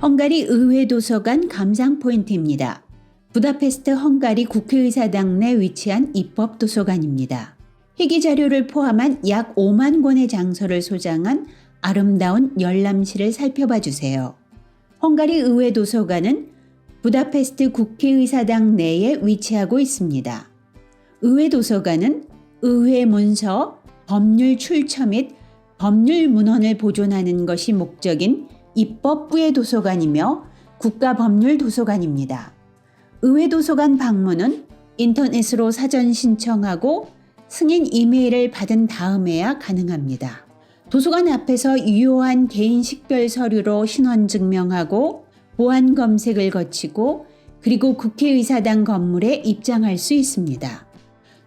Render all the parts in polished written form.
헝가리 의회도서관 감상 포인트입니다. 부다페스트 헝가리 국회의사당 내 위치한 입법도서관입니다. 희귀 자료를 포함한 약 5만 권의 장서를 소장한 아름다운 열람실을 살펴봐 주세요. 헝가리 의회도서관은 부다페스트 국회의사당 내에 위치하고 있습니다. 의회도서관은 의회 문서, 법률 출처 및 법률 문헌을 보존하는 것이 목적인 입법부의 도서관이며 국가법률도서관입니다. 의회도서관 방문은 인터넷으로 사전 신청하고 승인 이메일을 받은 다음에야 가능합니다. 도서관 앞에서 유효한 개인 식별 서류로 신원 증명하고 보안 검색을 거치고 그리고 국회의사당 건물에 입장할 수 있습니다.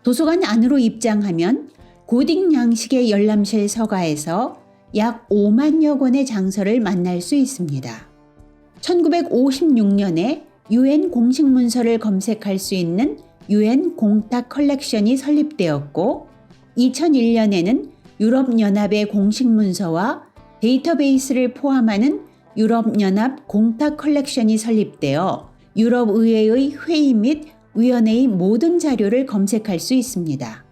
도서관 안으로 입장하면 고딕 양식의 열람실 서가에서 약 5만여 권의 장서를 만날 수 있습니다. 1956년에 UN 공식 문서를 검색할 수 있는 UN 공탁 컬렉션이 설립되었고 2001년에는 유럽연합의 공식 문서와 데이터베이스를 포함하는 유럽연합 공탁 컬렉션이 설립되어 유럽의회의 회의 및 위원회의 모든 자료를 검색할 수 있습니다.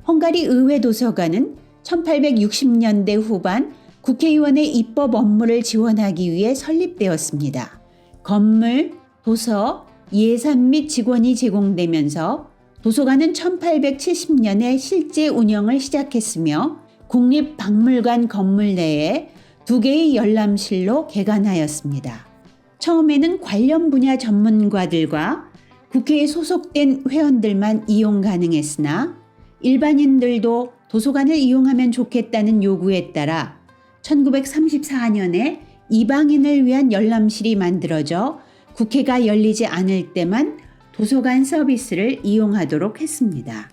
헝가리 의회도서관은 1860년대 후반 국회의원의 입법 업무를 지원하기 위해 설립되었습니다. 건물, 도서, 예산 및 직원이 제공되면서 도서관은 1870년에 실제 운영을 시작했으며 국립박물관 건물 내에 2개의 열람실로 개관하였습니다. 처음에는 관련 분야 전문가들과 국회에 소속된 회원들만 이용 가능했으나 일반인들도 도서관을 이용하면 좋겠다는 요구에 따라 1934년에 이방인을 위한 열람실이 만들어져 국회가 열리지 않을 때만 도서관 서비스를 이용하도록 했습니다.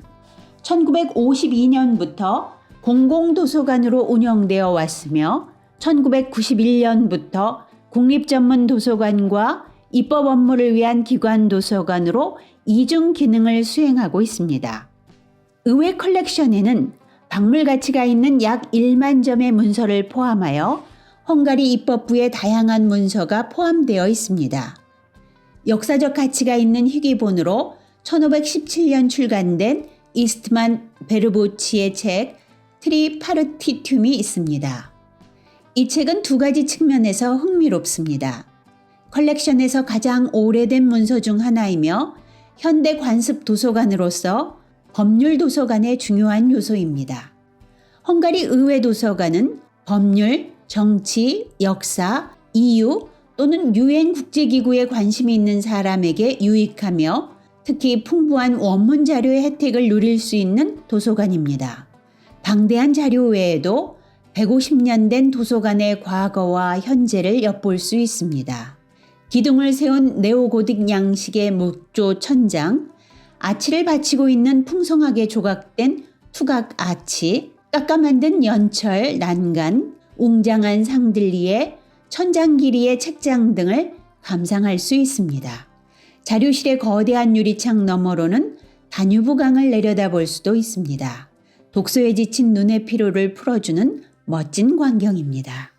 1952년부터 공공도서관으로 운영되어 왔으며 1991년부터 국립전문도서관과 입법 업무를 위한 기관도서관으로 이중 기능을 수행하고 있습니다. 의회 컬렉션에는 박물 가치가 있는 약 1만 점의 문서를 포함하여 헝가리 입법부의 다양한 문서가 포함되어 있습니다. 역사적 가치가 있는 희귀본으로 1517년 출간된 이스트만 베르보치의 책 트리파르티툼이 있습니다. 이 책은 2가지 측면에서 흥미롭습니다. 컬렉션에서 가장 오래된 문서 중 하나이며 현대 관습 도서관으로서 법률 도서관의 중요한 요소입니다. 헝가리 의회 도서관은 법률, 정치, 역사, EU 또는 UN 국제기구에 관심이 있는 사람에게 유익하며 특히 풍부한 원문 자료의 혜택을 누릴 수 있는 도서관입니다. 방대한 자료 외에도 150년 된 도서관의 과거와 현재를 엿볼 수 있습니다. 기둥을 세운 네오고딕 양식의 목조 천장, 아치를 받치고 있는 풍성하게 조각된 투각 아치, 깎아 만든 연철, 난간, 웅장한 상들리에 천장 길이의 책장 등을 감상할 수 있습니다. 자료실의 거대한 유리창 너머로는 다뉴브강을 내려다볼 수도 있습니다. 독서에 지친 눈의 피로를 풀어주는 멋진 광경입니다.